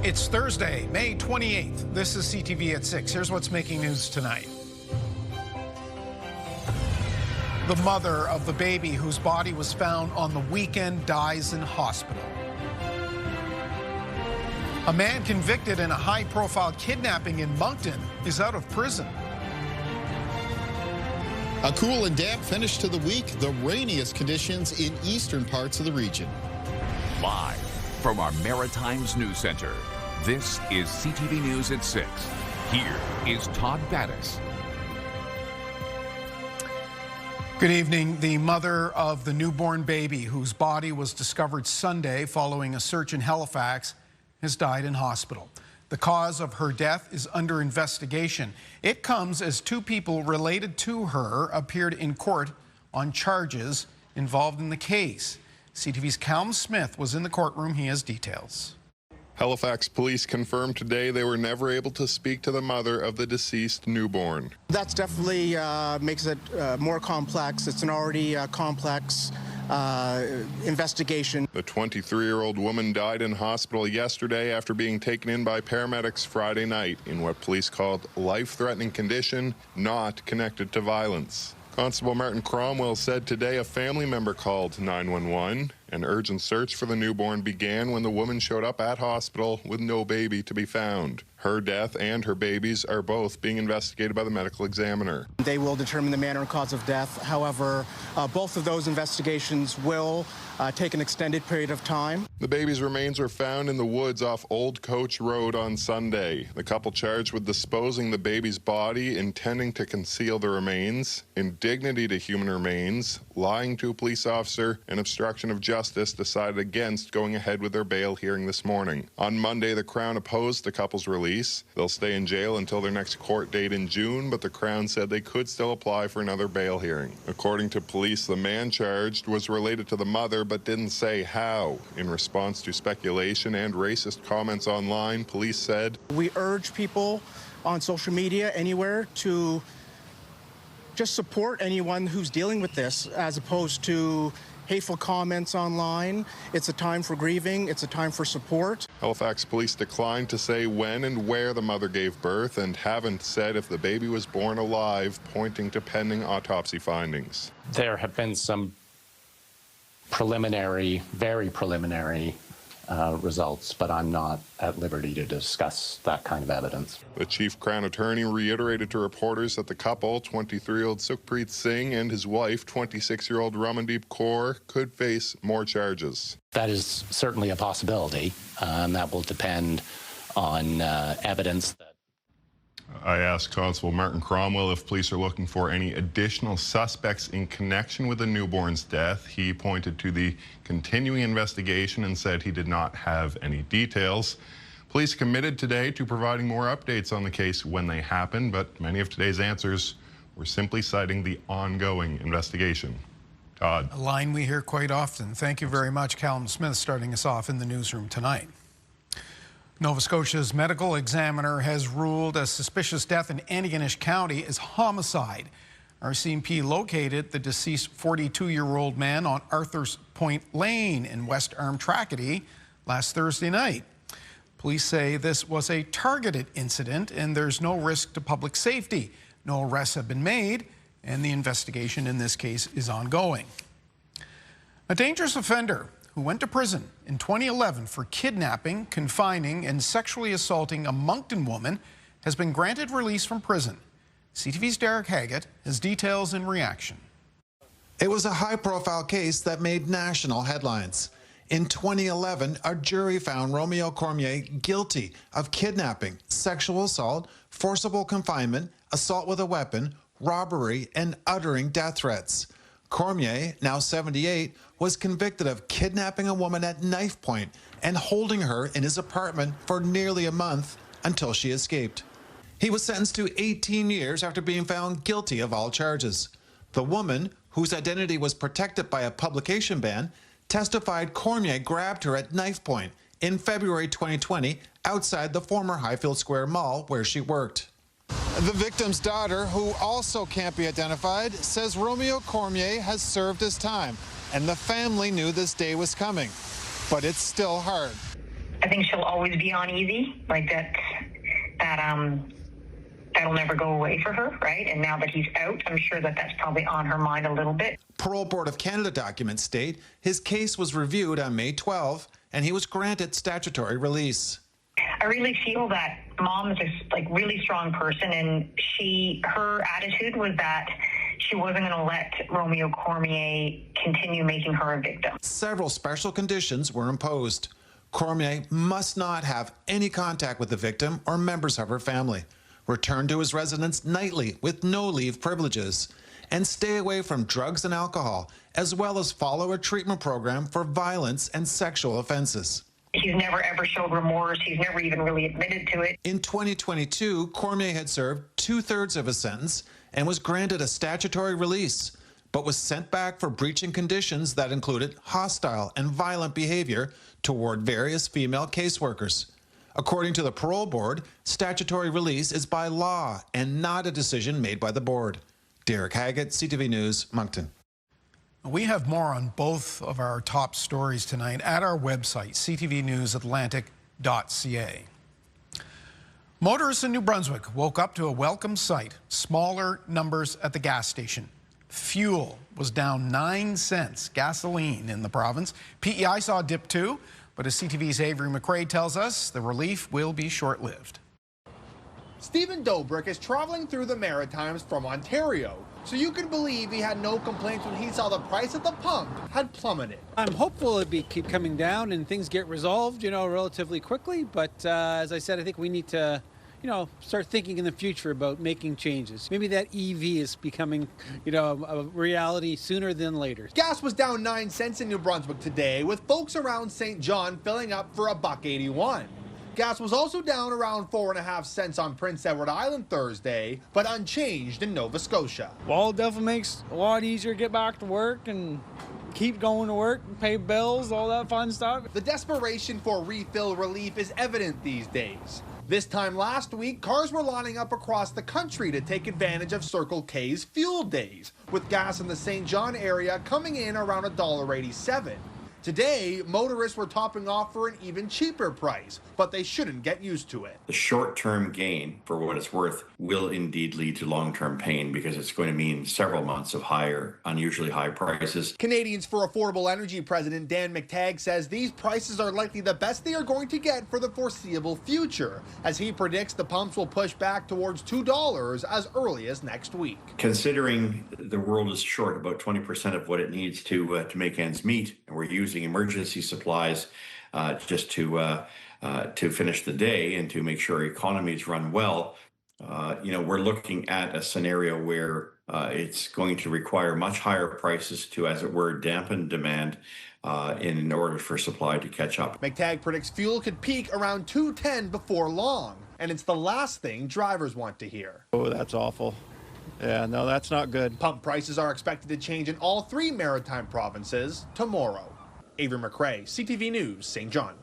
It's Thursday, May 28th. This is CTV at 6. Here's what's making news tonight. The mother of the baby whose body was found on the weekend dies in hospital. A man convicted in a high-profile kidnapping in Moncton is out of prison. A cool and damp finish to the week, the rainiest conditions in eastern parts of the region. Live from our Maritimes News Center, this is CTV News at 6. Here is Todd Battis. Good evening. The mother of the newborn baby whose body was discovered Sunday following a search in Halifax has died in hospital. The cause of her death is under investigation. It comes as two people related to her appeared in court on charges involved in the case. CTV's Callum Smith was in the courtroom. He has details. Halifax police confirmed today they were never able to speak to the mother of the deceased newborn. That's definitely makes it more complex. It's an already complex investigation. The 23-year-old woman died in hospital yesterday after being taken in by paramedics Friday night in what police called life-threatening condition, not connected to violence. Constable Martin Cromwell said today a family member called 911. An urgent search for the newborn began when the woman showed up at hospital with no baby to be found. Her death and her baby's are both being investigated by the medical examiner. They will determine the manner and cause of death. However, both of those investigations will take an extended period of time. The baby's remains were found in the woods off Old Coach Road on Sunday. The couple charged with disposing the baby's body, intending to conceal the remains, indignity to human remains, lying to a police officer, and obstruction of justice decided against going ahead with their bail hearing this morning. On Monday, the Crown opposed the couple's release. They'll stay in jail until their next court date in June, but the Crown said they could still apply for another bail hearing. According to police, the man charged was related to the mother but didn't say how. In response to speculation and racist comments online, police said, "We urge people on social media, anywhere, to just support anyone who's dealing with this as opposed to hateful comments online. It's a time for grieving. It's a time for support." Halifax police declined to say when and where the mother gave birth and haven't said if the baby was born alive, pointing to pending autopsy findings. There have been some preliminary, very preliminary results, but I'm not at liberty to discuss that kind of evidence. The chief Crown attorney reiterated to reporters that the couple, 23-year-old Sukhpreet Singh and his wife, 26-year-old Ramandeep Kaur, could face more charges. That is certainly a possibility, and that will depend on evidence that. I asked Constable Martin Cromwell if police are looking for any additional suspects in connection with the newborn's death. He pointed to the continuing investigation and said he did not have any details. Police committed today to providing more updates on the case when they happen, but many of today's answers were simply citing the ongoing investigation. Todd. A line we hear quite often. Thank you very much, Callum Smith, starting us off in the newsroom tonight. Nova Scotia's medical examiner has ruled a suspicious death in Antigonish County as homicide. RCMP located the deceased 42-year-old man on Arthur's Point Lane in West Armtracady last Thursday night. Police say this was a targeted incident and there's no risk to public safety. No arrests have been made, and the investigation in this case is ongoing. A dangerous offender who went to prison in 2011 for kidnapping, confining, and sexually assaulting a Moncton woman has been granted release from prison. CTV's Derek Haggett has details in reaction. It was a high-profile case that made national headlines. In 2011, a jury found Romeo Cormier guilty of kidnapping, sexual assault, forcible confinement, assault with a weapon, robbery, and uttering death threats. Cormier, now 78, was convicted of kidnapping a woman at knife point and holding her in his apartment for nearly a month until she escaped. He was sentenced to 18 years after being found guilty of all charges. The woman, whose identity was protected by a publication ban, testified Cormier grabbed her at knife point in February 2020 outside the former Highfield Square Mall where she worked. The victim's daughter, who also can't be identified, says Romeo Cormier has served his time, and the family knew this day was coming. But it's still hard. I think she'll always be on easy, like that'll never go away for her, right? And now that he's out, I'm sure that that's probably on her mind a little bit. Parole Board of Canada documents state his case was reviewed on May 12 and he was granted statutory release. I really feel that Mom is a really strong person, and her attitude was that she wasn't going to let Romeo Cormier continue making her a victim. Several special conditions were imposed. Cormier must not have any contact with the victim or members of her family, return to his residence nightly with no leave privileges, and stay away from drugs and alcohol, as well as follow a treatment program for violence and sexual offenses. He's never ever showed remorse. He's never even really admitted to it. In 2022, Cormier had served 2/3 of his sentence and was granted a statutory release, but was sent back for breaching conditions that included hostile and violent behavior toward various female caseworkers. According to the Parole Board, statutory release is by law and not a decision made by the board. Derek Haggett, CTV News, Moncton. We have more on both of our top stories tonight at our website, ctvnewsatlantic.ca. Motorists in New Brunswick woke up to a welcome sight: smaller numbers at the gas station. Fuel was down 9 cents, gasoline in the province. PEI saw a dip too, but as CTV's Avery McRae tells us, the relief will be short-lived. Stephen Dobrik is traveling through the Maritimes from Ontario, so you can believe he had no complaints when he saw the price at the pump had plummeted. I'm hopeful it'll keep coming down and things get resolved, relatively quickly. But as I said, I think we need to, start thinking in the future about making changes. Maybe that EV is becoming, a reality sooner than later. Gas was down 9 cents in New Brunswick today, with folks around St. John filling up for $1.81. Gas was also down around 4.5 cents on Prince Edward Island Thursday, but unchanged in Nova Scotia. Well, it definitely makes it a lot easier to get back to work and keep going to work and pay bills, all that fun stuff. The desperation for refill relief is evident these days. This time last week, cars were lining up across the country to take advantage of Circle K's fuel days, with gas in the St. John area coming in around $1.87. Today, motorists were topping off for an even cheaper price, but they shouldn't get used to it. The short-term gain, for what it's worth, will indeed lead to long-term pain because it's going to mean several months of unusually high prices. Canadians for Affordable Energy President Dan McTagg says these prices are likely the best they are going to get for the foreseeable future, as he predicts the pumps will push back towards $2 as early as next week. Considering the world is short about 20% of what it needs to make ends meet, and we're using emergency supplies just to finish the day and to make sure economies run well, we're looking at a scenario where it's going to require much higher prices to, as it were, dampen demand in order for supply to catch up. McTagg predicts fuel could peak around $2.10 before long, and it's the last thing drivers want to hear. Oh, that's awful. Yeah, no, that's not good. Pump prices are expected to change in all 3 maritime provinces tomorrow. Avery McRae, CTV News, St. John.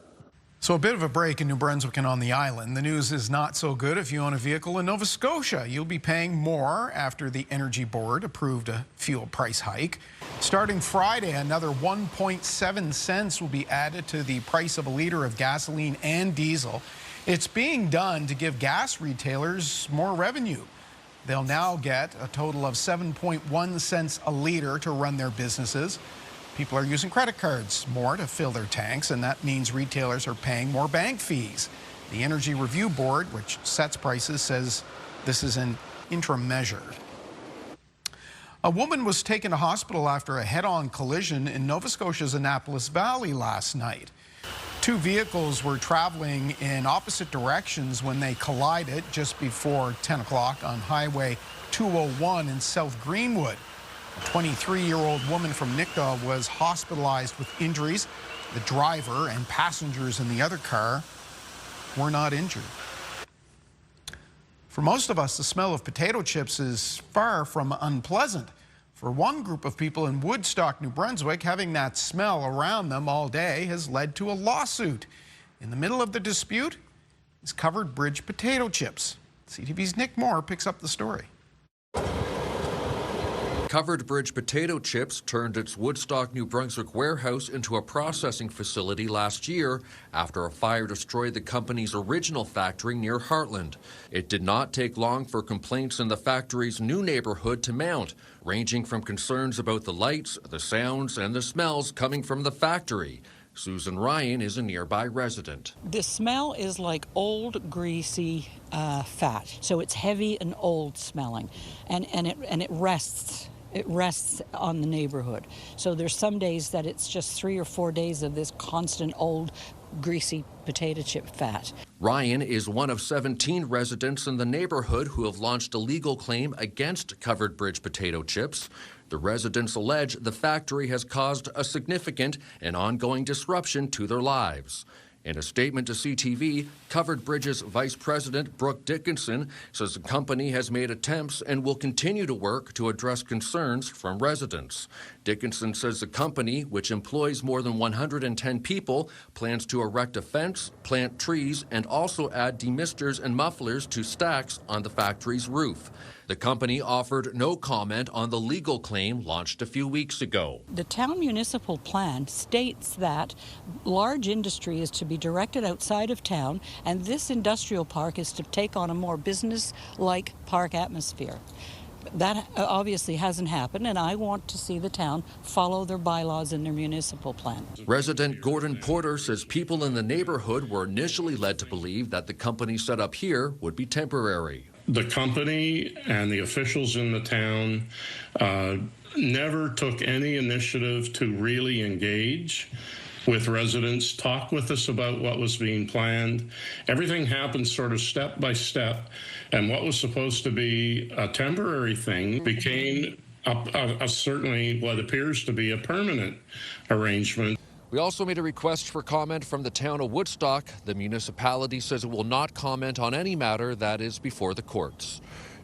So a bit of a break in New Brunswick and on the island. The news is not so good if you own a vehicle in Nova Scotia. You'll be paying more after the Energy Board approved a fuel price hike. Starting Friday, another 1.7 cents will be added to the price of a liter of gasoline and diesel. It's being done to give gas retailers more revenue. They'll now get a total of 7.1 cents a liter to run their businesses. People are using credit cards more to fill their tanks, and that means retailers are paying more bank fees. The Energy Review Board, which sets prices, says this is an interim measure. A woman was taken to hospital after a head-on collision in Nova Scotia's Annapolis Valley last night. 2 vehicles were traveling in opposite directions when they collided just before 10 o'clock on Highway 201 in South Greenwood. A 23-year-old woman from Nickdale was hospitalized with injuries. The driver and passengers in the other car were not injured. For most of us, the smell of potato chips is far from unpleasant. For one group of people in Woodstock, New Brunswick, having that smell around them all day has led to a lawsuit. In the middle of the dispute is Covered Bridge potato chips. CTV's Nick Moore picks up the story. Covered Bridge Potato Chips turned its Woodstock, New Brunswick warehouse into a processing facility last year after a fire destroyed the company's original factory near Heartland. It did not take long for complaints in the factory's new neighborhood to mount, ranging from concerns about the lights, the sounds, and the smells coming from the factory. Susan Ryan is a nearby resident. The smell is like old, greasy fat. So it's heavy and old smelling, and it rests. It rests on the neighborhood. So there's some days that it's just 3 or 4 days of this constant old, greasy potato chip fat. Ryan is one of 17 residents in the neighborhood who have launched a legal claim against Covered Bridge Potato Chips. The residents allege the factory has caused a significant and ongoing disruption to their lives. In a statement to CTV, Covered Bridge's Vice President Brooke Dickinson says the company has made attempts and will continue to work to address concerns from residents. Dickinson says the company, which employs more than 110 people, plans to erect a fence, plant trees, and also add demisters and mufflers to stacks on the factory's roof. The company offered no comment on the legal claim launched a few weeks ago. The town municipal plan states that large industry is to be directed outside of town, and this industrial park is to take on a more business-like park atmosphere. That obviously hasn't happened, and I want to see the town follow their bylaws and their municipal plan. Resident Gordon Porter says people in the neighborhood were initially led to believe that the company set up here would be temporary. The company and the officials in the town never took any initiative to really engage with residents, talk with us about what was being planned. Everything happened sort of step by step, and what was supposed to be a temporary thing became certainly what appears to be a permanent arrangement. We also made a request for comment from the town of Woodstock. The municipality says it will not comment on any matter that is before the courts.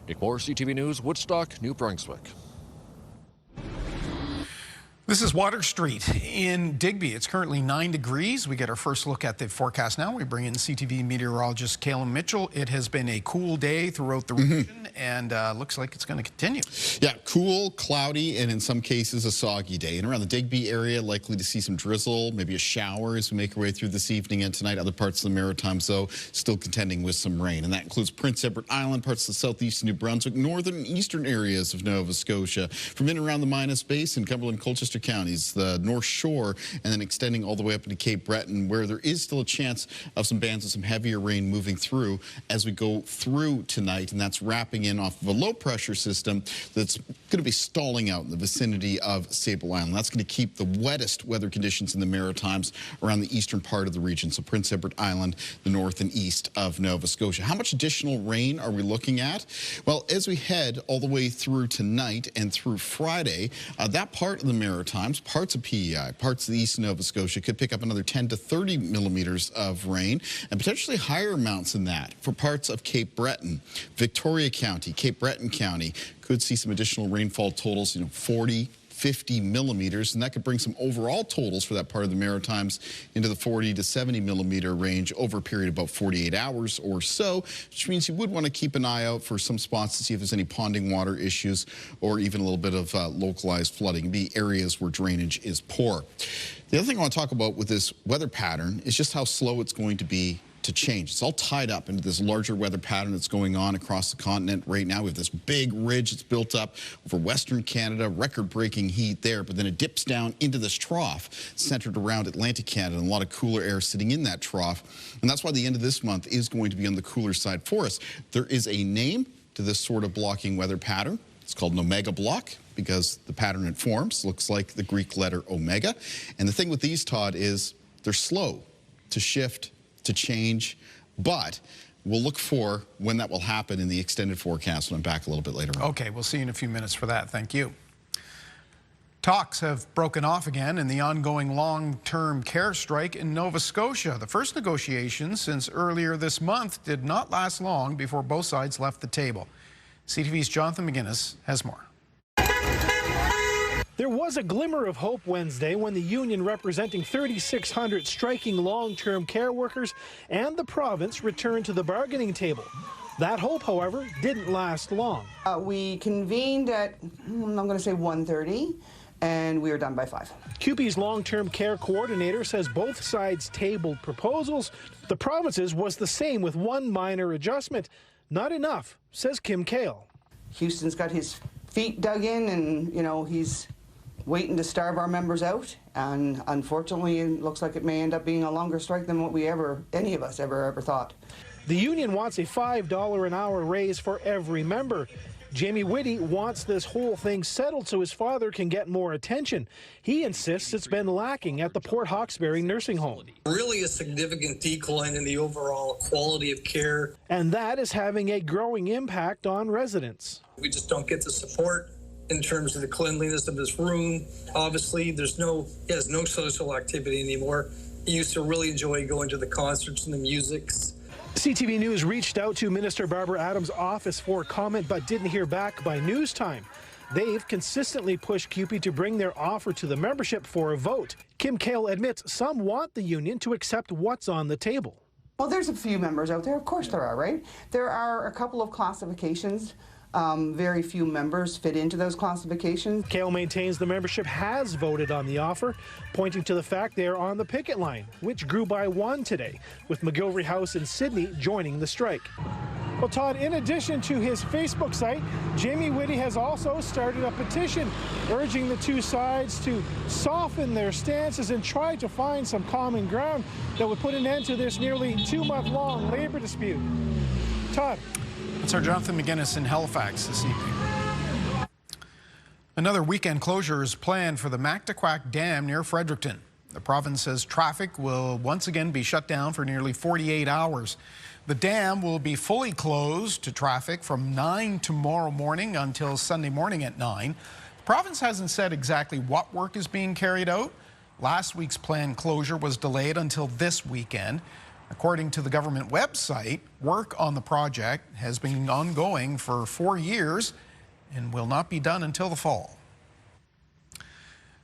Nick Moore, CTV News, Woodstock, New Brunswick. This is Water Street in Digby. It's currently 9 degrees. We get our first look at the forecast now. We bring in CTV meteorologist Caleb Mitchell. It has been a cool day throughout the region, and looks like it's going to continue. Yeah, cool, cloudy, and in some cases a soggy day. And around the Digby area, likely to see some drizzle, maybe a shower as we make our way through this evening and tonight. Other parts of the Maritimes, though, still contending with some rain. And that includes Prince Edward Island, parts of the southeast of New Brunswick, northern and eastern areas of Nova Scotia. From in and around the Minas Basin, Cumberland, Colchester counties, the North Shore, and then extending all the way up into Cape Breton, where there is still a chance of some bands of some heavier rain moving through as we go through tonight. And that's wrapping in off of a low pressure system that's going to be stalling out in the vicinity of Sable Island. That's going to keep the wettest weather conditions in the Maritimes around the eastern part of the region. So Prince Edward Island, the north and east of Nova Scotia. How much additional rain are we looking at? Well, as we head all the way through tonight and through Friday, that part of the Maritimes, parts of PEI, parts of the east of Nova Scotia could pick up another 10 to 30 millimeters of rain, and potentially higher amounts than that for parts of Cape Breton. Victoria County, Cape Breton County could see some additional rainfall totals, 40, 50 millimeters, and that could bring some overall totals for that part of the Maritimes into the 40 to 70 millimeter range over a period of about 48 hours or so, which means you would want to keep an eye out for some spots to see if there's any ponding water issues or even a little bit of localized flooding. It'd be areas where drainage is poor. The other thing I want to talk about with this weather pattern is just how slow it's going to be to change. It's all tied up into this larger weather pattern that's going on across the continent right now. We have this big ridge that's built up over Western Canada, record-breaking heat there, but then it dips down into this trough centered around Atlantic Canada, and a lot of cooler air sitting in that trough. And that's why the end of this month is going to be on the cooler side for us. There is a name to this sort of blocking weather pattern. It's called an omega block because the pattern it forms looks like the Greek letter omega. And the thing with these, Todd, is they're slow to shift, to change, but we'll look for when that will happen in the extended forecast when I'm back a little bit later on. Okay, we'll see you in a few minutes for that. Thank you. Talks have broken off again in the ongoing long-term care strike in Nova Scotia. The first negotiations since earlier this month did not last long before both sides left the table. CTV's Jonathan McGuinness has more. There was a glimmer of hope Wednesday when the union representing 3,600 striking long-term care workers and the province returned to the bargaining table. That hope, however, didn't last long. We convened at, I'm going to say 1:30, and we were done by 5. CUPE's long-term care coordinator says both sides tabled proposals. The province's was the same with one minor adjustment. Not enough, says Kim Kale. Houston's got his feet dug in, and, you know, he's waiting to starve our members out. And unfortunately, it looks like it may end up being a longer strike than what any of us ever thought. The union wants a $5 an hour raise for every member. Jamie Whitty wants this whole thing settled so his father can get more attention. He insists it's been lacking at the Port Hawkesbury nursing home. Really a significant decline in the overall quality of care. And that is having a growing impact on residents. We just don't get the support in terms of the cleanliness of this room. Obviously, there's no social activity anymore. He used to really enjoy going to the concerts and the musics. CTV News reached out to Minister Barbara Adams' office for comment but didn't hear back by news time. They've consistently pushed CUPE to bring their offer to the membership for a vote. Kim Kale admits some want the union to accept what's on the table. Well, there's a few members out there. Of course there are, right? There are a couple of classifications. Very few members fit into those classifications. Kale maintains the membership has voted on the offer, pointing to the fact they are on the picket line, which grew by 1 today, with McGilvery House in Sydney joining the strike. Well, Todd, in addition to his Facebook site, Jamie Whitty has also started a petition urging the two sides to soften their stances and try to find some common ground that would put an end to this nearly 2-month-long labor dispute. Todd. That's our Jonathan McGinnis in Halifax this evening. Another weekend closure is planned for the Mactaquac Dam near Fredericton. The province says traffic will once again be shut down for nearly 48 hours. The dam will be fully closed to traffic from 9 tomorrow morning until Sunday morning at 9. The province hasn't said exactly what work is being carried out. Last week's planned closure was delayed until this weekend. According to the government website, work on the project has been ongoing for 4 years and will not be done until the fall.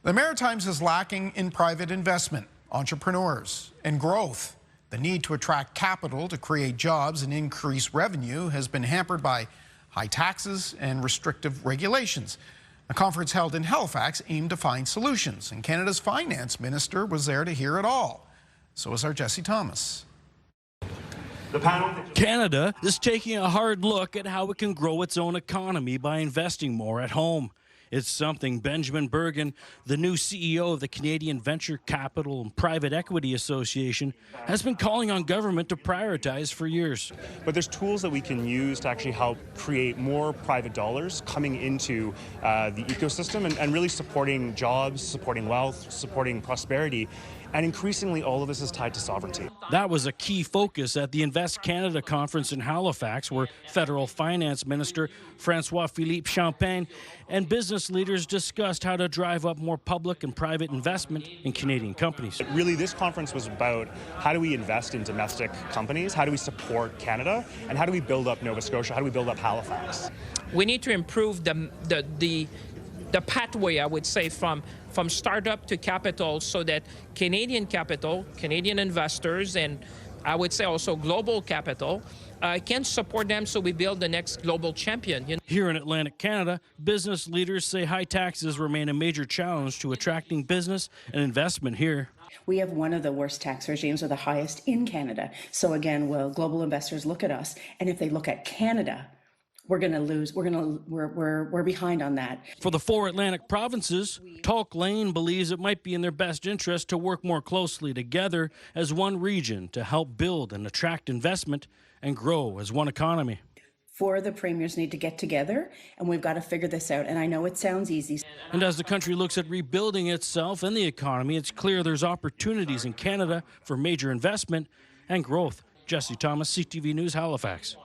The Maritimes is lacking in private investment, entrepreneurs, and growth. The need to attract capital to create jobs and increase revenue has been hampered by high taxes and restrictive regulations. A conference held in Halifax aimed to find solutions, and Canada's finance minister was there to hear it all. So is our Jesse Thomas. Canada is taking a hard look at how it can grow its own economy by investing more at home. It's something Benjamin Bergen, the new CEO of the Canadian Venture Capital and Private Equity Association, has been calling on government to prioritize for years. But there's tools that we can use to actually help create more private dollars coming into the ecosystem and really supporting jobs, supporting wealth, supporting prosperity. And increasingly, all of this is tied to sovereignty. That was a key focus at the Invest Canada conference in Halifax, where Federal Finance Minister François-Philippe Champagne and business leaders discussed how to drive up more public and private investment in Canadian companies. Really, this conference was about how do we invest in domestic companies, how do we support Canada, and how do we build up Nova Scotia, how do we build up Halifax? We need to improve the pathway, I would say, from startup to capital, so that Canadian capital, Canadian investors, and I would say also global capital can support them, so we build the next global champion. Here in Atlantic Canada, business leaders say high taxes remain a major challenge to attracting business and investment here. We have one of the worst tax regimes, or the highest in Canada. So again, will global investors look at us, and if they look at Canada, we're going to lose. We're behind on that. For the 4 Atlantic provinces, Talk Lane believes it might be in their best interest to work more closely together as one region to help build and attract investment and grow as one economy. 4 of the premiers need to get together, and we've got to figure this out. And I know it sounds easy. And as the country looks at rebuilding itself and the economy, it's clear there's opportunities in Canada for major investment and growth. Jesse Thomas, CTV News, Halifax.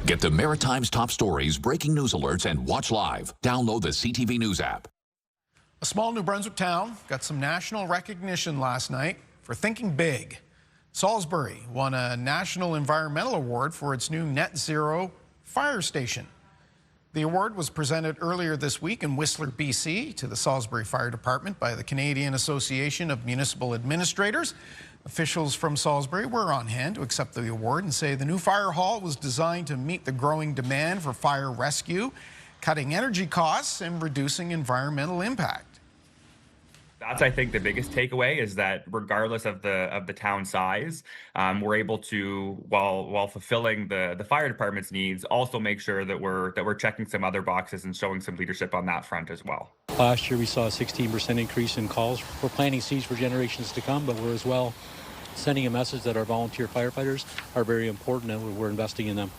Get the Maritime's top stories, breaking news alerts, and watch live. Download the CTV News app. A small New Brunswick town got some national recognition last night for thinking big. Salisbury won a National Environmental Award for its new net zero fire station. The award was presented earlier this week in Whistler, BC, to the Salisbury Fire Department by the Canadian Association of Municipal Administrators. Officials from Salisbury were on hand to accept the award and say the new fire hall was designed to meet the growing demand for fire rescue, cutting energy costs and reducing environmental impact. That's, I think, the biggest takeaway is that regardless of the town size, we're able to, while fulfilling the fire department's needs, also make sure that we're checking some other boxes and showing some leadership on that front as well. Last year we saw a 16% increase in calls. We're planting seeds for generations to come, but we're as well sending a message that our volunteer firefighters are very important and we're investing in them.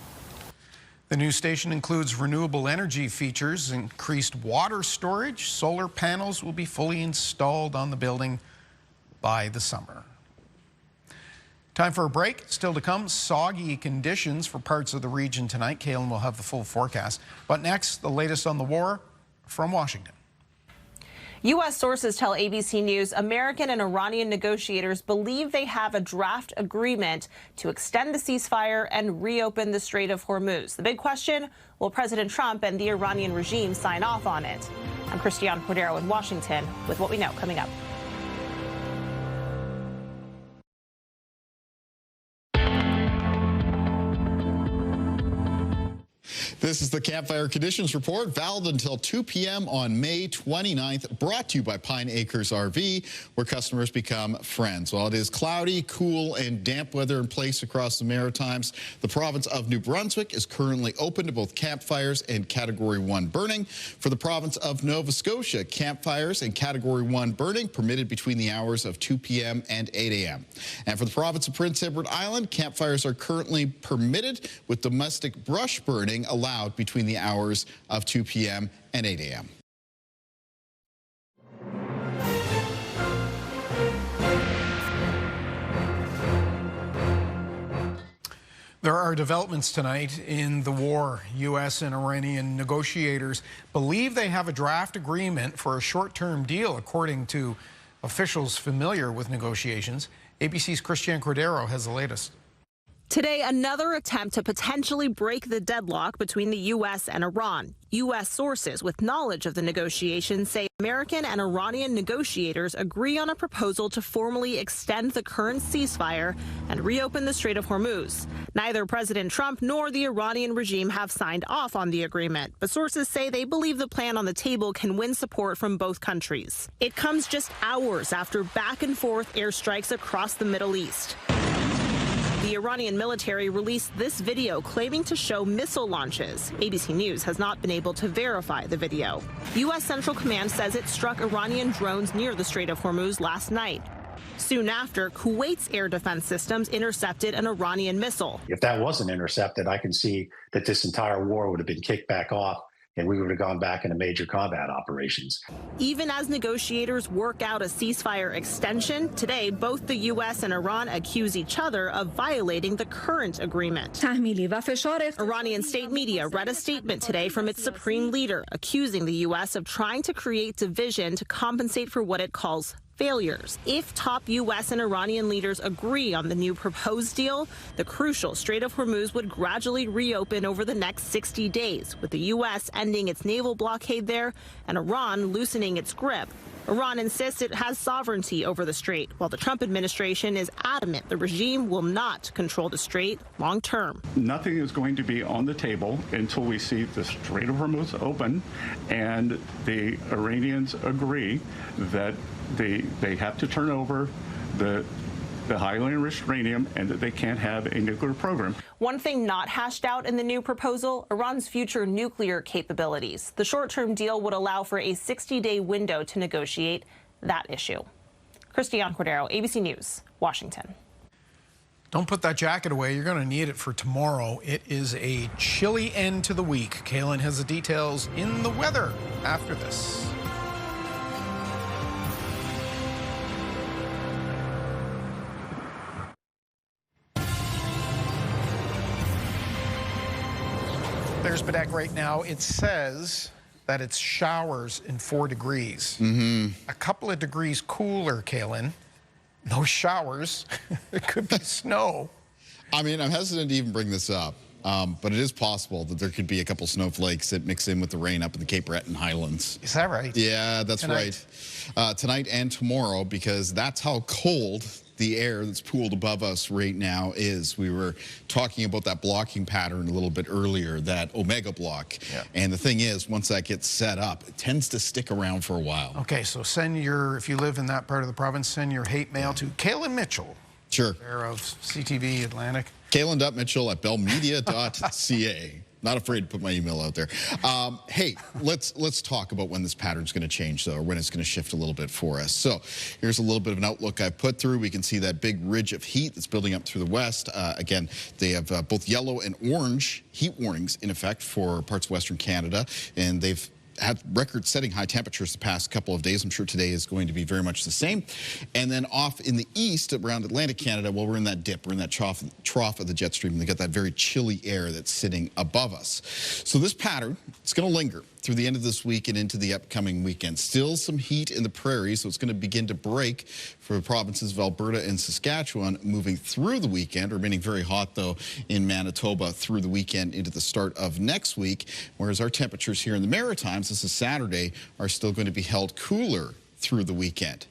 The new station includes renewable energy features, increased water storage. Solar panels will be fully installed on the building by the summer. Time for a break. Still to come, soggy conditions for parts of the region tonight. Kalen will have the full forecast. But next, the latest on the war from Washington. U.S. sources tell ABC News American and Iranian negotiators believe they have a draft agreement to extend the ceasefire and reopen the Strait of Hormuz. The big question, will President Trump and the Iranian regime sign off on it? I'm Christiane Cordero in Washington with what we know coming up. This is the Campfire Conditions Report, valid until 2 p.m. on May 29th, brought to you by Pine Acres RV, where customers become friends. While it is cloudy, cool, and damp weather in place across the Maritimes, the province of New Brunswick is currently open to both campfires and Category 1 burning. For the province of Nova Scotia, campfires and Category 1 burning permitted between the hours of 2 p.m. and 8 a.m. And for the province of Prince Edward Island, campfires are currently permitted, with domestic brush burning allowed between the hours of 2 p.m. and 8 a.m. There are developments tonight in the war. U.S. and Iranian negotiators believe they have a draft agreement for a short-term deal, according to officials familiar with negotiations. ABC's Christiane Cordero has the latest. Today, another attempt to potentially break the deadlock between the U.S. and Iran. U.S. sources with knowledge of the negotiations say American and Iranian negotiators agree on a proposal to formally extend the current ceasefire and reopen the Strait of Hormuz. Neither President Trump nor the Iranian regime have signed off on the agreement, but sources say they believe the plan on the table can win support from both countries. It comes just hours after back-and-forth airstrikes across the Middle East. The Iranian military released this video claiming to show missile launches. ABC News has not been able to verify the video. U.S. Central Command says it struck Iranian drones near the Strait of Hormuz last night. Soon after, Kuwait's air defense systems intercepted an Iranian missile. If that wasn't intercepted, I can see that this entire war would have been kicked back off and we would have gone back into major combat operations. Even as negotiators work out a ceasefire extension, today both the U.S. and Iran accuse each other of violating the current agreement. Iranian state media read a statement today from its supreme leader, accusing the U.S. of trying to create division to compensate for what it calls failures. If top U.S. and Iranian leaders agree on the new proposed deal, the crucial Strait of Hormuz would gradually reopen over the next 60 days, with the U.S. ending its naval blockade there and Iran loosening its grip. Iran insists it has sovereignty over the strait, while the Trump administration is adamant the regime will not control the strait long term. Nothing is going to be on the table until we see the Strait of Hormuz open and the Iranians agree that they have to turn over the highly enriched uranium and that they can't have a nuclear program. One thing not hashed out in the new proposal, Iran's future nuclear capabilities. The short-term deal would allow for a 60-day window to negotiate that issue. Christiane Cordero, ABC News, Washington. Don't put that jacket away. You're going to need it for tomorrow. It is a chilly end to the week. Kaylin has the details in the weather after this. There's Bedeck right now. It says that it's showers in 4 degrees. A couple of degrees cooler, Kaylin. No showers. It could be snow. I mean, I'm hesitant to even bring this up, but it is possible that there could be a couple snowflakes that mix in with the rain up in the Cape Breton Highlands. Is that right? Yeah, that's right. Tonight and tomorrow, because that's how cold the air that's pooled above us right now is. We were talking about that blocking pattern a little bit earlier, that omega block. Yeah. And the thing is, once that gets set up, it tends to stick around for a while. Okay, so if you live in that part of the province, send your hate mail to Kaylin Mitchell. Sure. There of CTV Atlantic. Kaylin.Mitchell at bellmedia.ca. Not afraid to put my email out there. Hey, let's talk about when this pattern's going to change, though, or when it's going to shift a little bit for us. So here's a little bit of an outlook I put through. We can see that big ridge of heat that's building up through the west. Again, they have both yellow and orange heat warnings in effect for parts of Western Canada, and they've had record-setting high temperatures the past couple of days. I'm sure today is going to be very much the same. And then off in the east around Atlantic Canada, well, we're in that dip. We're in that trough of the jet stream. And they got that very chilly air that's sitting above us. So this pattern, it's going to linger through the end of this week and into the upcoming weekend. Still some heat in the prairies, so it's going to begin to break for the provinces of Alberta and Saskatchewan moving through the weekend, remaining very hot, though, in Manitoba through the weekend into the start of next week, whereas our temperatures here in the Maritimes, this is Saturday, are still going to be held cooler through the weekend.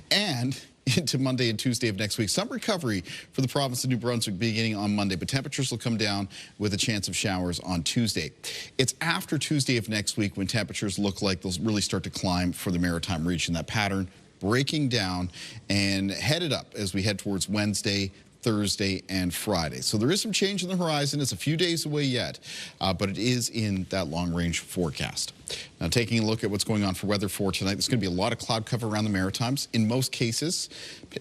And into Monday and Tuesday of next week. Some recovery for the province of New Brunswick beginning on Monday, but temperatures will come down with a chance of showers on Tuesday. It's after Tuesday of next week when temperatures look like they'll really start to climb for the Maritime region. That pattern breaking down and headed up as we head towards Wednesday, Thursday, and Friday. So there is some change in the horizon. It's a few days away yet, but it is in that long-range forecast. Now, taking a look at what's going on for weather for tonight, there's going to be a lot of cloud cover around the Maritimes. In most cases,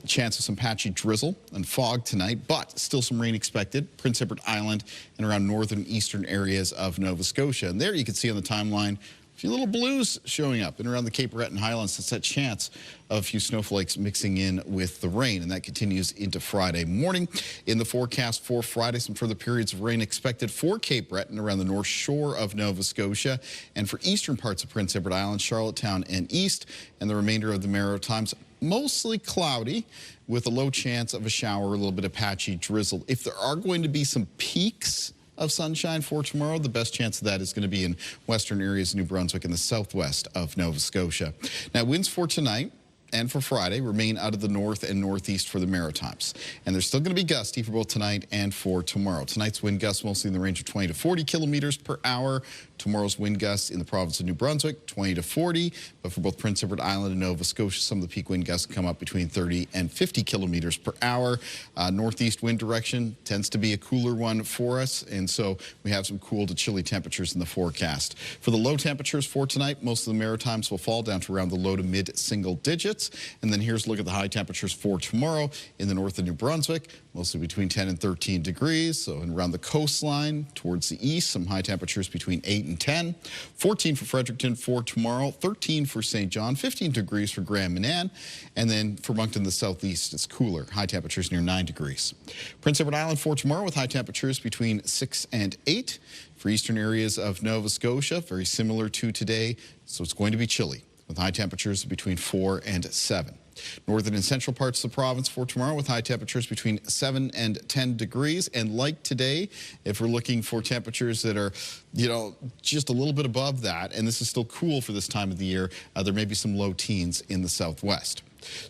chance of some patchy drizzle and fog tonight, but still some rain expected. Prince Edward Island and around northern eastern areas of Nova Scotia. And there you can see on the timeline a few little blues showing up and around the Cape Breton Highlands. That's that chance of a few snowflakes mixing in with the rain, and that continues into Friday morning. In the forecast for Friday, some further periods of rain expected for Cape Breton around the north shore of Nova Scotia, and for eastern parts of Prince Edward Island, Charlottetown, and east, and the remainder of the Maritimes. Mostly cloudy with a low chance of a shower, a little bit of patchy drizzle. If there are going to be some peaks of sunshine for tomorrow, the best chance of that is going to be in western areas of New Brunswick and the southwest of Nova Scotia. Now, winds for tonight and for Friday remain out of the north and northeast for the Maritimes. And they're still going to be gusty for both tonight and for tomorrow. Tonight's wind gusts mostly in the range of 20 to 40 kilometers per hour. Tomorrow's wind gusts in the province of New Brunswick, 20 to 40. But for both Prince Edward Island and Nova Scotia, some of the peak wind gusts come up between 30 and 50 kilometers per hour. Northeast wind direction tends to be a cooler one for us. And so we have some cool to chilly temperatures in the forecast. For the low temperatures for tonight, most of the Maritimes will fall down to around the low to mid single digits. And then here's a look at the high temperatures for tomorrow in the north of New Brunswick, mostly between 10 and 13 degrees. So around the coastline towards the east, some high temperatures between 8 and 10. 14 for Fredericton for tomorrow, 13 for St. John, 15 degrees for Grand Manan. And then for Moncton, the southeast, it's cooler, high temperatures near 9 degrees. Prince Edward Island for tomorrow with high temperatures between 6 and 8. For eastern areas of Nova Scotia, very similar to today, so it's going to be chilly with high temperatures between 4 and 7. Northern and central parts of the province for tomorrow with high temperatures between 7 and 10 degrees. And like today, if we're looking for temperatures that are, just a little bit above that, and this is still cool for this time of the year, there may be some low teens in the southwest.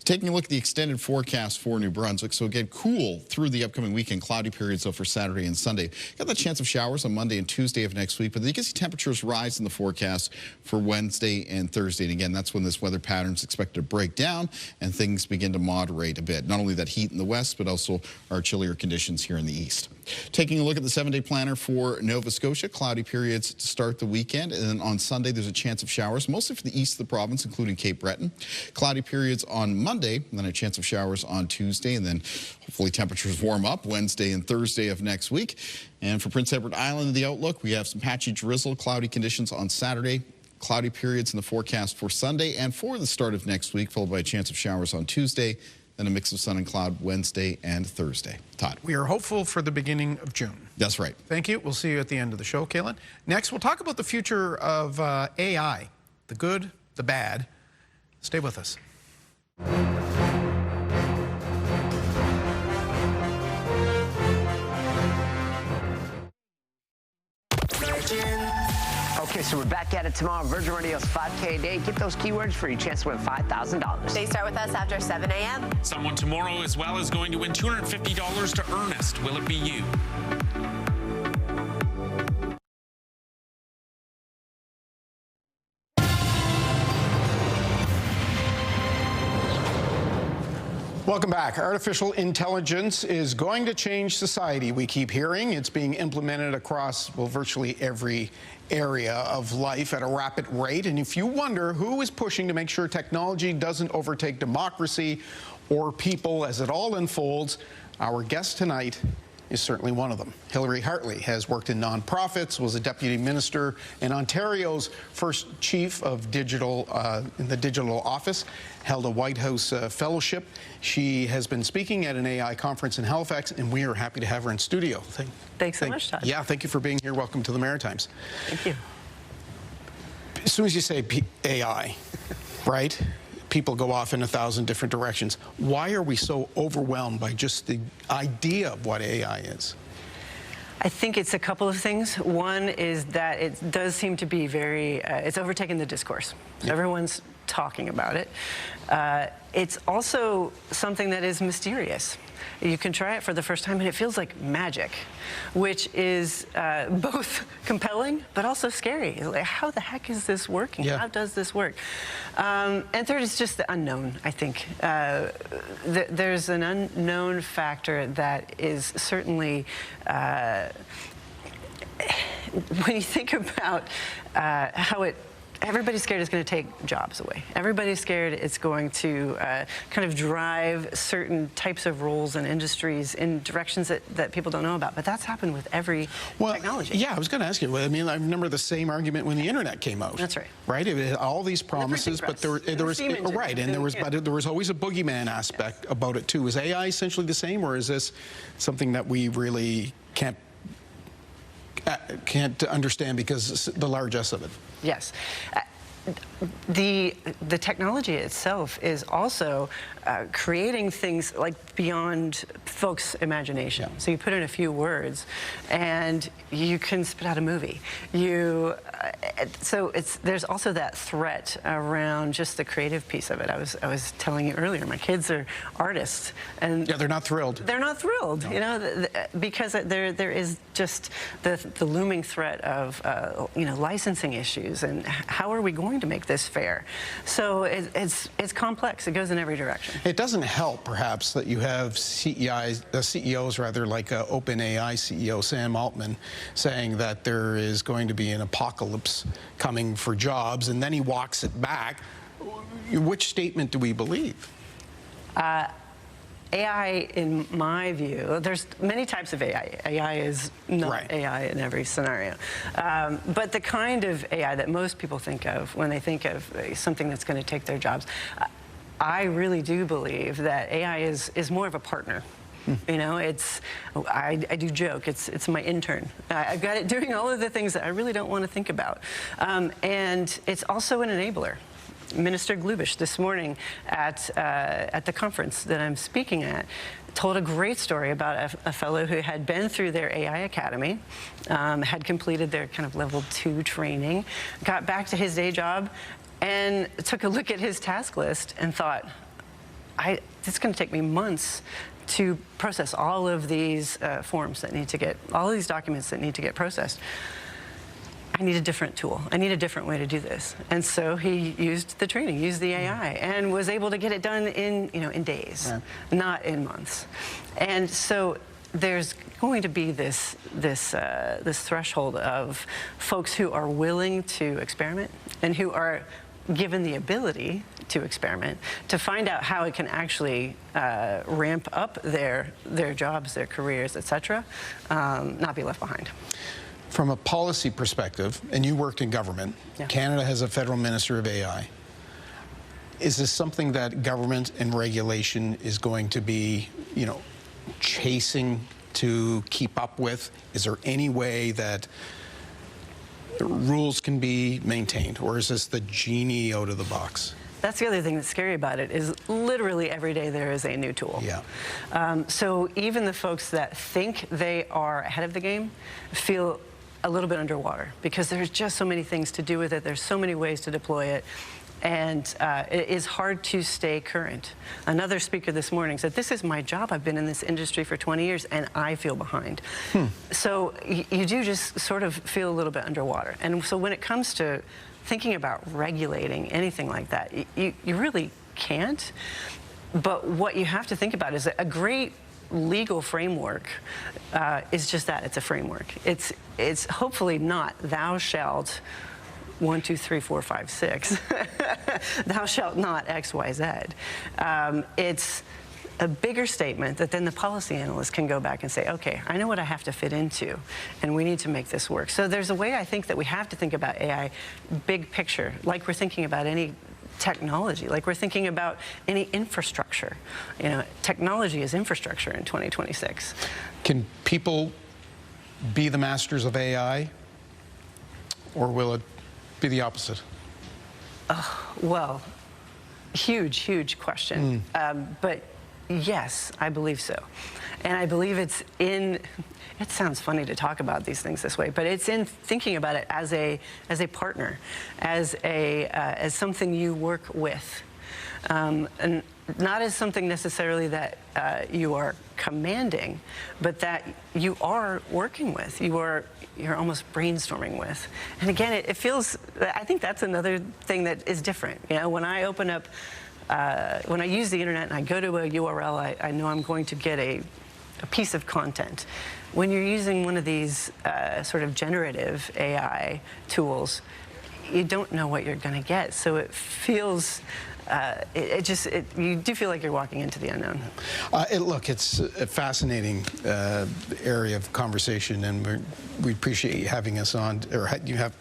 Taking a look at the extended forecast for New Brunswick. So again, cool through the upcoming weekend, cloudy periods though for Saturday and Sunday. Got that chance of showers on Monday and Tuesday of next week, but you can see temperatures rise in the forecast for Wednesday and Thursday. And again, that's when this weather pattern is expected to break down and things begin to moderate a bit. Not only that heat in the west, but also our chillier conditions here in the east. Taking a look at the 7-day planner for Nova Scotia, cloudy periods to start the weekend. And then on Sunday, there's a chance of showers, mostly for the east of the province, including Cape Breton. Cloudy periods on Monday, and then a chance of showers on Tuesday, and then hopefully temperatures warm up Wednesday and Thursday of next week. And for Prince Edward Island, the outlook, we have some patchy drizzle, cloudy conditions on Saturday, cloudy periods in the forecast for Sunday and for the start of next week, followed by a chance of showers on Tuesday, then a mix of sun and cloud Wednesday and Thursday. Todd. We are hopeful for the beginning of June. That's right. Thank you. We'll see you at the end of the show, Kaylin. Next, we'll talk about the future of AI, the good, the bad. Stay with us. Okay, So we're back at it tomorrow. Virgin Radio's 5K a day. Get those keywords for your chance to win $5,000. They start with us after 7 a.m. Someone tomorrow as well is going to win $250 to Ernest. Will it be you? Welcome back. Artificial intelligence is going to change society. We keep hearing it's being implemented across, well, virtually every area of life at a rapid rate. And if you wonder who is pushing to make sure technology doesn't overtake democracy or people as it all unfolds, our guest tonight is certainly one of them. Hilary Hartley has worked in nonprofits, was a deputy minister in Ontario's first chief of digital in the digital office, held a White House fellowship. She has been speaking at an AI conference in Halifax, and we are happy to have her in studio. Thanks so much, Todd. Yeah, thank you for being here. Welcome to the Maritimes. Thank you. As soon as you say AI, right? People go off in 1,000 different directions. Why are we so overwhelmed by just the idea of what AI is? I think it's a couple of things. One is that it does seem to be it's overtaken the discourse. Yeah. Everyone's talking about it. It's also something that is mysterious. You can try it for the first time and it feels like magic, which is both compelling but also scary. Like, how the heck is this working? Yeah. How does this work? And third is just the unknown, I think. There's an unknown factor that is certainly, when you think about how everybody's scared it's going to take jobs away. Everybody's scared it's going to kind of drive certain types of roles and industries in directions that people don't know about. But that's happened with every technology. Yeah, I was going to ask you. I mean, I remember the same argument when the internet came out. That's right. Right? It had all these promises, but there was right, and there was always a boogeyman aspect about it too. Is AI essentially the same, or is this something that we really can't understand because the largesse of it? Yes. The technology itself is also creating things like beyond folks' imagination. Yeah. So you put in a few words and you can spit out a movie. So there's also that threat around just the creative piece of it. I was telling you earlier, my kids are artists, and yeah, they're not thrilled. They're not thrilled, no. You know, because there is just the looming threat of licensing issues and how are we going to make this fair? So it's complex. It goes in every direction. It doesn't help, perhaps, that you have CEOs rather like OpenAI CEO Sam Altman saying that there is going to be an apocalypse coming for jobs, and then he walks it back. Which statement do we believe? AI, in my view, there's many types of AI. AI is not right. AI in every scenario. But the kind of AI that most people think of when they think of something that's going to take their jobs, I really do believe that AI is more of a partner. You know, I do joke, it's my intern. I've got it doing all of the things that I really don't want to think about. And it's also an enabler. Minister Glubish this morning at the conference that I'm speaking at told a great story about a fellow who had been through their AI academy, had completed their kind of level 2 training, got back to his day job, and took a look at his task list and thought, it's going to take me months to process all of these forms that need to get, all of these documents that need to get processed. I need a different tool. I need a different way to do this. And so he used the training, used the AI, and was able to get it done in days, not in months. And so there's going to be this threshold of folks who are willing to experiment and who are given the ability to experiment, to find out how it can actually ramp up their jobs, their careers, etc., not be left behind. From a policy perspective, and you worked in government, yeah. Canada has a federal minister of AI. Is this something that government and regulation is going to be, chasing to keep up with? Is there any way that rules can be maintained, or is this the genie out of the box? That's the other thing that's scary about it, is literally every day there is a new tool. Yeah. So even the folks that think they are ahead of the game feel a little bit underwater because there's just so many things to do with it. There's so many ways to deploy it. And it is hard to stay current. Another speaker this morning said, this is my job. I've been in this industry for 20 years, and I feel behind. So you do just sort of feel a little bit underwater. And so when it comes to thinking about regulating anything like that, you really can't. But what you have to think about is that a great legal framework is just that. It's a framework. It's hopefully not thou shalt 1, 2, 3, 4, 5, 6. Thou shalt not X, Y, Z. It's a bigger statement that then the policy analyst can go back and say, okay, I know what I have to fit into, and we need to make this work. So there's a way I think that we have to think about AI big picture, like we're thinking about any technology, like we're thinking about any infrastructure. You know, technology is infrastructure in 2026. Can people be the masters of AI, or will it be the opposite? Well, huge question. But yes, I believe so. And I believe it's in, it sounds funny to talk about these things this way, but it's in thinking about it as a partner, as something you work with. And not as something necessarily that you are commanding, but that you are working with, you're almost brainstorming with. And again, it feels, I think that's another thing that is different. You know, when I open up, when I use the internet and I go to a URL, I know I'm going to get a piece of content. When you're using one of these sort of generative AI tools, you don't know what you're going to get. So it feels, you do feel like you're walking into the unknown. Look, it's a fascinating area of conversation, and we appreciate you having us on, or you have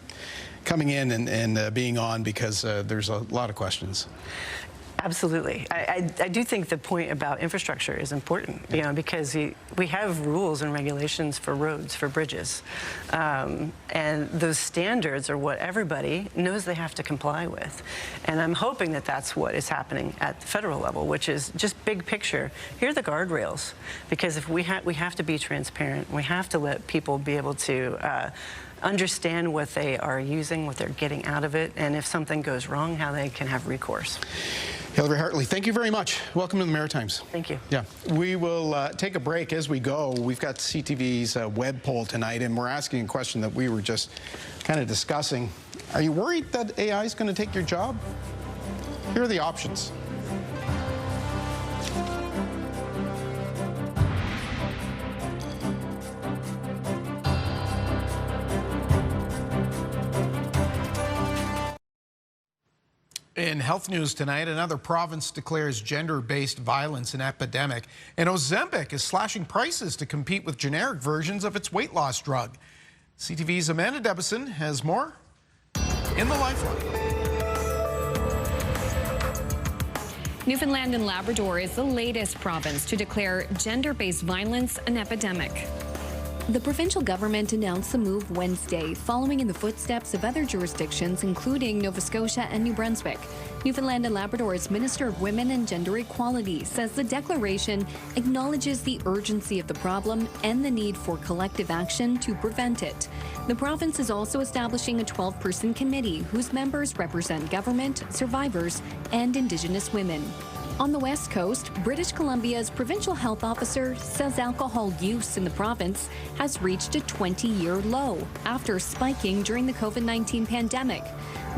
coming in and being on, because there's a lot of questions. Absolutely. I do think the point about infrastructure is important, you know, because we have rules and regulations for roads, for bridges. And those standards are what everybody knows they have to comply with. And I'm hoping that that's what is happening at the federal level, which is just big picture. Here are the guardrails, because if we have to be transparent, we have to let people be able to understand what they are using, what they're getting out of it, and if something goes wrong, how they can have recourse. Hillary Hartley, thank you very much. Welcome to the Maritimes. Thank you. Yeah, we will take a break as we go. We've got CTV's web poll tonight, and we're asking a question that we were just kind of discussing. Are you worried that AI is going to take your job? Here are the options. In health news tonight, another province declares gender-based violence an epidemic, and Ozempic is slashing prices to compete with generic versions of its weight loss drug. CTV's Amanda Debison has more in the Lifeline. Newfoundland and Labrador is the latest province to declare gender-based violence an epidemic. The provincial government announced the move Wednesday, following in the footsteps of other jurisdictions, including Nova Scotia and New Brunswick. Newfoundland and Labrador's Minister of Women and Gender Equality says the declaration acknowledges the urgency of the problem and the need for collective action to prevent it. The province is also establishing a 12-person committee whose members represent government, survivors, and Indigenous women. On the West Coast, British Columbia's provincial health officer says alcohol use in the province has reached a 20-year low after spiking during the COVID-19 pandemic.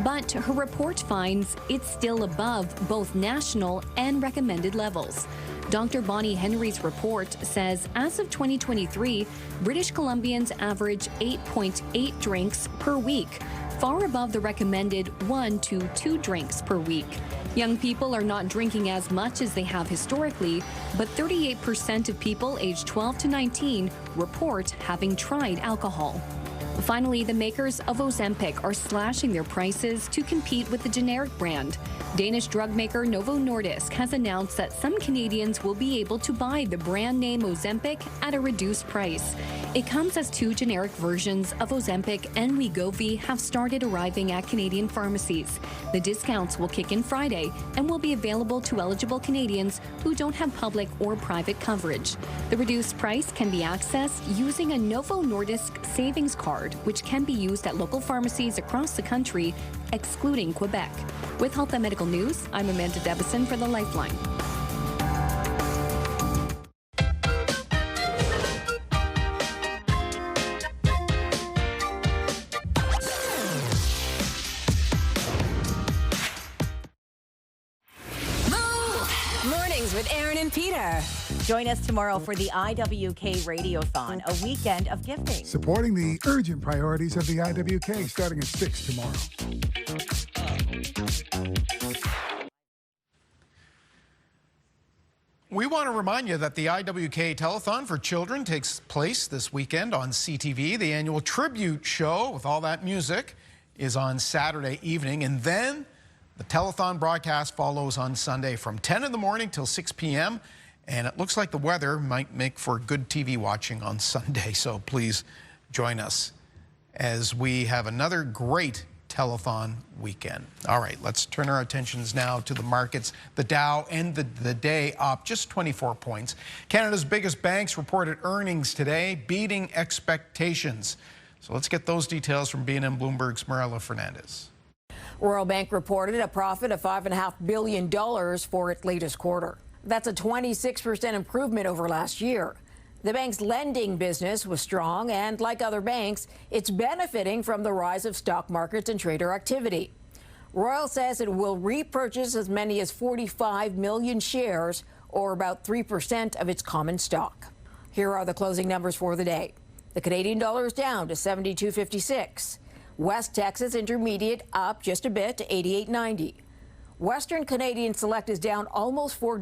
But her report finds it's still above both national and recommended levels. Dr. Bonnie Henry's report says as of 2023, British Columbians average 8.8 drinks per week, far above the recommended 1 to 2 drinks per week. Young people are not drinking as much as they have historically, but 38% of people aged 12 to 19 report having tried alcohol. Finally, the makers of Ozempic are slashing their prices to compete with the generic brand. Danish drug maker Novo Nordisk has announced that some Canadians will be able to buy the brand name Ozempic at a reduced price. It comes as 2 generic versions of Ozempic and Wegovy have started arriving at Canadian pharmacies. The discounts will kick in Friday and will be available to eligible Canadians who don't have public or private coverage. The reduced price can be accessed using a Novo Nordisk savings card, which can be used at local pharmacies across the country, excluding Quebec. With Health and Medical News, I'm Amanda Debison for the Lifeline. Mornings with Aaron and Peter. Join us tomorrow for the IWK Radiothon, a weekend of gifting. Supporting the urgent priorities of the IWK starting at 6 tomorrow. We want to remind you that the IWK Telethon for Children takes place this weekend on CTV. The annual tribute show with all that music is on Saturday evening, and then the telethon broadcast follows on Sunday from 10 in the morning till 6 p.m. And it looks like the weather might make for good TV watching on Sunday, so please join us as we have another great telethon weekend. All right, let's turn our attentions now to the markets. The Dow ended the day up just 24 points. Canada's biggest banks reported earnings today, beating expectations. So let's get those details from BNN Bloomberg's Marilla Fernandez. Royal Bank reported a profit of $5.5 billion for its latest quarter. That's a 26% improvement over last year. The bank's lending business was strong, and like other banks, it's benefiting from the rise of stock markets and trader activity. Royal says it will repurchase as many as 45 million shares, or about 3% of its common stock. Here are the closing numbers for the day. The Canadian dollar is down to 72.56. West Texas Intermediate up just a bit to 88.90. Western Canadian Select is down almost $4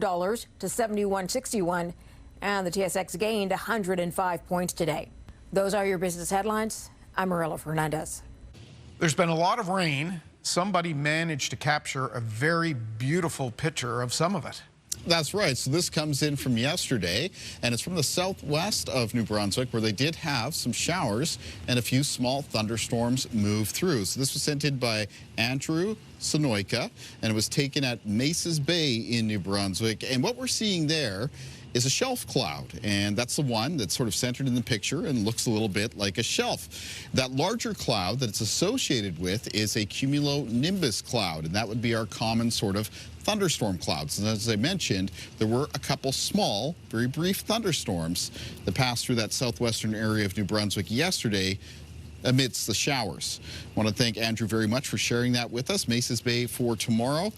to 71.61, and the TSX gained 105 points today. Those are your business headlines. I'm Marilla Fernandez. There's been a lot of rain. Somebody managed to capture a very beautiful picture of some of it. That's right. So this comes in from yesterday, and it's from the southwest of New Brunswick, where they did have some showers and a few small thunderstorms move through. So this was sent in by Andrew Sonoyka, and it was taken at Maces Bay in New Brunswick. And what we're seeing there is a shelf cloud, and that's the one that's sort of centered in the picture and looks a little bit like a shelf. That larger cloud that it's associated with is a cumulonimbus cloud, and that would be our common sort of thunderstorm clouds. And as I mentioned, there were a couple small, very brief thunderstorms that passed through that southwestern area of New Brunswick yesterday amidst the showers. I want to thank Andrew very much for sharing that with us. Maces Bay for tomorrow,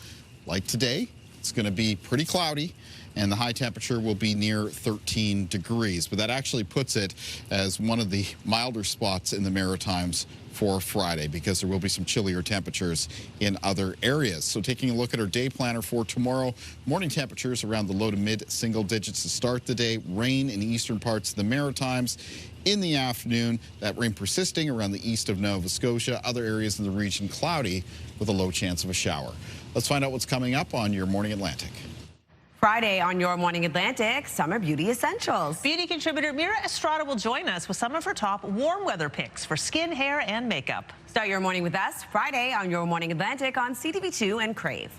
like today, it's going to be pretty cloudy, and the high temperature will be near 13 degrees. But that actually puts it as one of the milder spots in the Maritimes for Friday, because there will be some chillier temperatures in other areas. So taking a look at our day planner for tomorrow, morning temperatures around the low to mid single digits to start the day. Rain in the eastern parts of the Maritimes. In the afternoon, that rain persisting around the east of Nova Scotia. Other areas in the region cloudy with a low chance of a shower. Let's find out what's coming up on your Morning Atlantic. Friday on your Morning Atlantic, Summer Beauty Essentials. Beauty contributor Mira Estrada will join us with some of her top warm weather picks for skin, hair, and makeup. Start your morning with us Friday on your Morning Atlantic on CTV2 and Crave.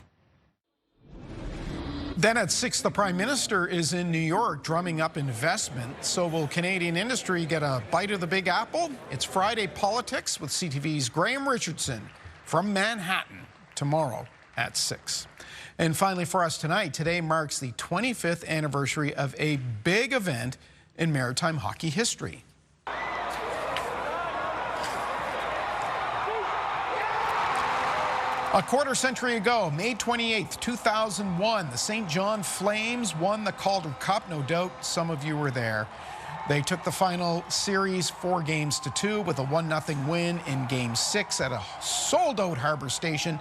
Then at 6, the Prime Minister is in New York drumming up investment. So will Canadian industry get a bite of the Big Apple? It's Friday Politics with CTV's Graham Richardson from Manhattan tomorrow at 6. And finally for us tonight, today marks the 25th anniversary of a big event in maritime hockey history. A quarter century ago, May 28th, 2001, the St. John Flames won the Calder Cup. No doubt some of you were there. They took the final series 4-2 with a 1-0 win in Game 6 at a sold-out Harbour Station.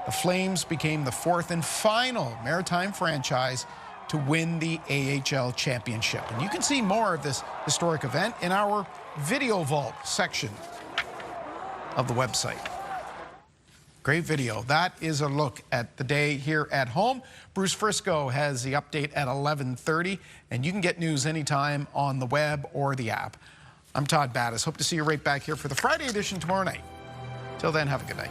The Flames became the 4th and final maritime franchise to win the AHL championship. And you can see more of this historic event in our Video Vault section of the website. Great video. That is a look at the day here at home. Bruce Frisco has the update at 11:30, and you can get news anytime on the web or the app. I'm Todd Battis. Hope to see you right back here for the Friday edition tomorrow night. Till then, have a good night.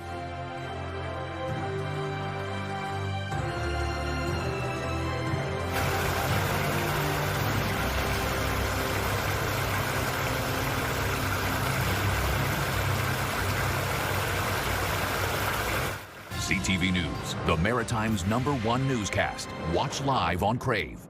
CTV News, the Maritime's #1 newscast. Watch live on Crave.